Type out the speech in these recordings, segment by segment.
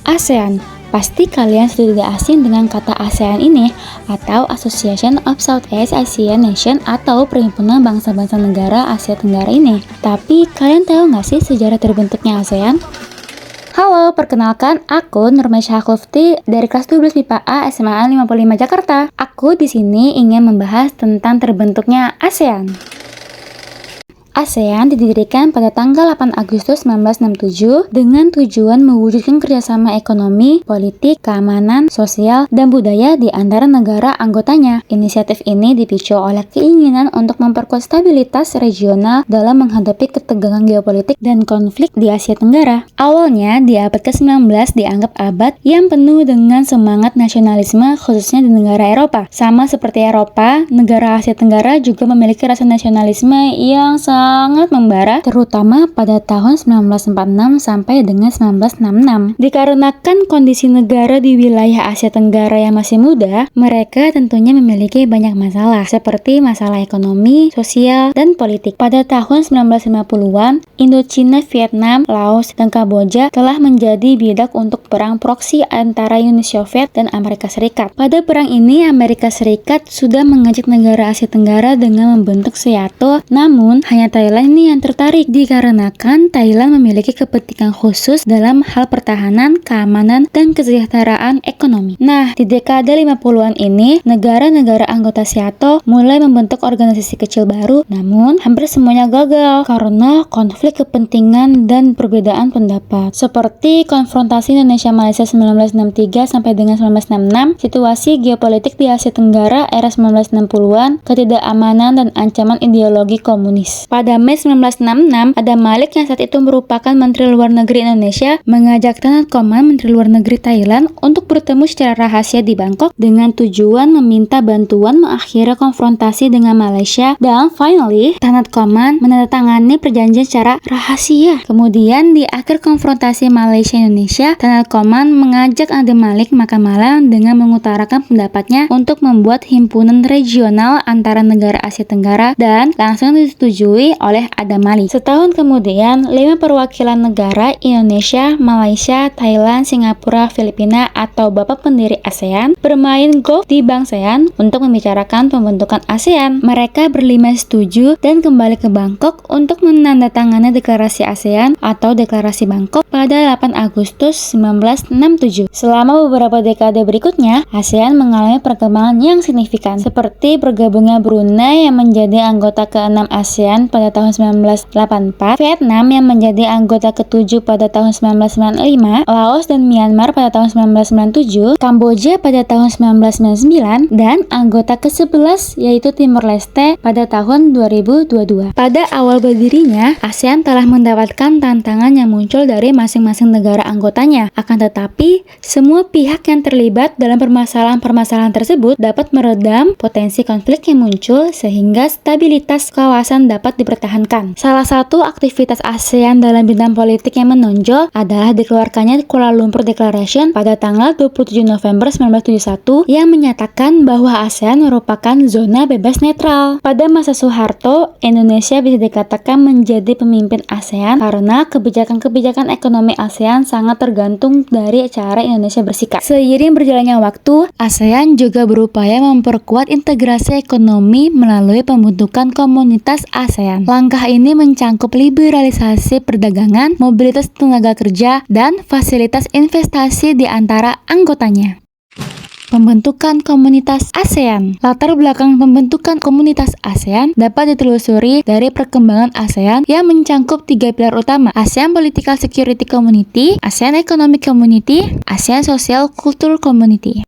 ASEAN. Pasti kalian sudah tidak asing dengan kata ASEAN ini, atau Association of Southeast Asian Nation atau Perhimpunan Bangsa-Bangsa Negara Asia Tenggara ini. Tapi kalian tahu nggak sih sejarah terbentuknya ASEAN? Halo, perkenalkan aku Nurma Syahkulfti dari kelas 12 MIPA A SMA 55 Jakarta. Aku di sini ingin membahas tentang terbentuknya ASEAN. ASEAN didirikan pada tanggal 8 Agustus 1967 dengan tujuan mewujudkan kerjasama ekonomi, politik, keamanan, sosial, dan budaya di antara negara anggotanya. Inisiatif ini dipicu oleh keinginan untuk memperkuat stabilitas regional dalam menghadapi ketegangan geopolitik dan konflik di Asia Tenggara. Awalnya di abad ke-19 dianggap abad yang penuh dengan semangat nasionalisme khususnya di negara Eropa. Sama seperti Eropa, negara Asia Tenggara juga memiliki rasa nasionalisme yang sangat membara, terutama pada tahun 1946 sampai dengan 1966. Dikarenakan kondisi negara di wilayah Asia Tenggara yang masih muda, mereka tentunya memiliki banyak masalah, seperti masalah ekonomi, sosial, dan politik. Pada tahun 1950-an, Indochina, Vietnam, Laos, dan Kamboja telah menjadi bidak untuk perang proksi antara Uni Soviet dan Amerika Serikat. Pada perang ini, Amerika Serikat sudah mengajak negara Asia Tenggara dengan membentuk SEATO, namun hanya Thailand ini yang tertarik dikarenakan Thailand memiliki kepentingan khusus dalam hal pertahanan, keamanan, dan kesejahteraan ekonomi. Nah, di dekade 50-an ini, negara-negara anggota SEATO mulai membentuk organisasi kecil baru, namun hampir semuanya gagal karena konflik kepentingan dan perbedaan pendapat. Seperti konfrontasi Indonesia-Malaysia 1963 sampai dengan 1966, situasi geopolitik di Asia Tenggara era 1960-an, ketidakamanan dan ancaman ideologi komunis. Pada Mei 1966, Adam Malik yang saat itu merupakan Menteri Luar Negeri Indonesia mengajak Thanat Khoman, Menteri Luar Negeri Thailand, untuk bertemu secara rahasia di Bangkok dengan tujuan meminta bantuan mengakhiri konfrontasi dengan Malaysia, dan finally, Thanat Khoman menandatangani perjanjian secara rahasia. Kemudian di akhir konfrontasi Malaysia-Indonesia, Thanat Khoman mengajak Adam Malik makan malam dengan mengutarakan pendapatnya untuk membuat himpunan regional antara negara Asia Tenggara dan langsung disetujui oleh Adam Malik. Setahun kemudian, 5 perwakilan negara Indonesia, Malaysia, Thailand, Singapura, Filipina atau Bapak Pendiri ASEAN bermain golf di Bank ASEAN untuk membicarakan pembentukan ASEAN. Mereka berlima setuju dan kembali ke Bangkok untuk menandatangani deklarasi ASEAN atau deklarasi Bangkok pada 8 Agustus 1967. Selama beberapa dekade berikutnya, ASEAN mengalami perkembangan yang signifikan, seperti bergabungnya Brunei yang menjadi anggota ke-6 ASEAN pada tahun 1984, Vietnam yang menjadi anggota ke-7 pada tahun 1995, Laos dan Myanmar pada tahun 1997, Kamboja pada tahun 1999, dan anggota ke-11 yaitu Timor Leste pada tahun 2022. Pada awal berdirinya, ASEAN telah mendapatkan tantangan yang muncul dari masing-masing negara anggotanya. Akan tetapi, semua pihak yang terlibat dalam permasalahan-permasalahan tersebut dapat meredam potensi konflik yang muncul sehingga stabilitas kawasan dapat dipertahankan. Salah satu aktivitas ASEAN dalam bidang politik yang menonjol adalah dikeluarkannya Kuala Lumpur Declaration pada tanggal 27 November 1971 yang menyatakan bahwa ASEAN merupakan zona bebas netral. Pada masa Soeharto, Indonesia bisa dikatakan menjadi pemimpin ASEAN karena kebijakan-kebijakan ekonomi ASEAN sangat tergantung dari cara Indonesia bersikap. Seiring berjalannya waktu, ASEAN juga berupaya memperkuat integrasi ekonomi melalui pembentukan komunitas ASEAN. Langkah ini mencangkup liberalisasi perdagangan, mobilitas tenaga kerja, dan fasilitas investasi di antara anggotanya. Pembentukan komunitas ASEAN. Latar belakang pembentukan komunitas ASEAN dapat ditelusuri dari perkembangan ASEAN yang mencangkup 3 pilar utama: ASEAN Political Security Community, ASEAN Economic Community, ASEAN Social Cultural Community.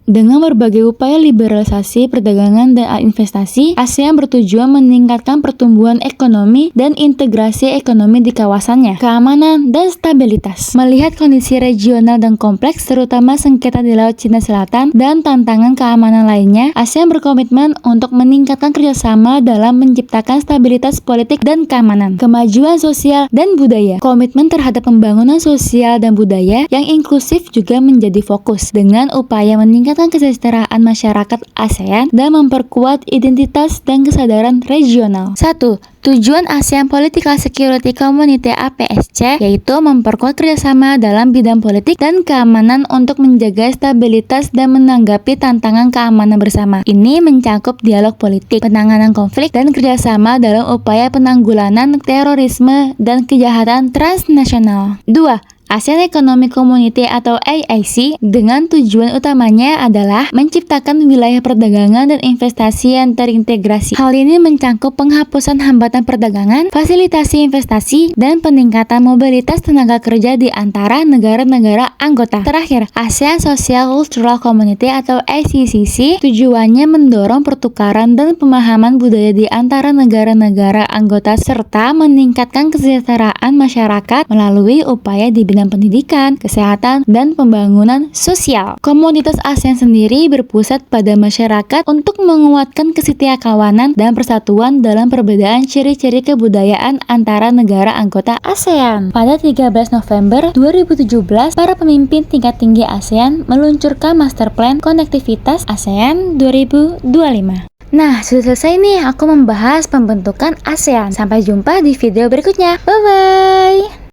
Dengan berbagai upaya liberalisasi perdagangan dan investasi, ASEAN bertujuan meningkatkan pertumbuhan ekonomi dan integrasi ekonomi di kawasannya, keamanan dan stabilitas. Melihat kondisi regional dan kompleks, terutama sengketa di Laut Cina Selatan dan tantangan keamanan lainnya, ASEAN berkomitmen untuk meningkatkan kerjasama dalam menciptakan stabilitas politik dan keamanan, kemajuan sosial dan budaya. Komitmen terhadap pembangunan sosial dan budaya yang inklusif juga menjadi fokus dengan upaya meningkatkan meningkatkan kesejahteraan masyarakat ASEAN dan memperkuat identitas dan kesadaran regional. 1. Tujuan ASEAN Political Security Community APSC yaitu memperkuat kerjasama dalam bidang politik dan keamanan untuk menjaga stabilitas dan menanggapi tantangan keamanan bersama. Ini mencakup dialog politik, penanganan konflik, dan kerjasama dalam upaya penanggulangan terorisme dan kejahatan transnasional. 2. ASEAN Economic Community atau AEC dengan tujuan utamanya adalah menciptakan wilayah perdagangan dan investasi yang terintegrasi. Hal ini mencakup penghapusan hambatan perdagangan, fasilitasi investasi, dan peningkatan mobilitas tenaga kerja di antara negara-negara anggota. Terakhir, ASEAN Social Cultural Community atau ACCC tujuannya mendorong pertukaran dan pemahaman budaya di antara negara-negara anggota serta meningkatkan kesejahteraan masyarakat melalui upaya di bidang pendidikan, kesehatan, dan pembangunan sosial. Komunitas ASEAN sendiri berpusat pada masyarakat untuk menguatkan kesetiakawanan dan persatuan dalam perbedaan ciri-ciri kebudayaan antara negara anggota ASEAN. Pada 13 November 2017, para pemimpin tingkat tinggi ASEAN meluncurkan Master Plan Konektivitas ASEAN 2025. Nah, sudah selesai nih aku membahas pembentukan ASEAN. Sampai jumpa di video berikutnya. Bye-bye!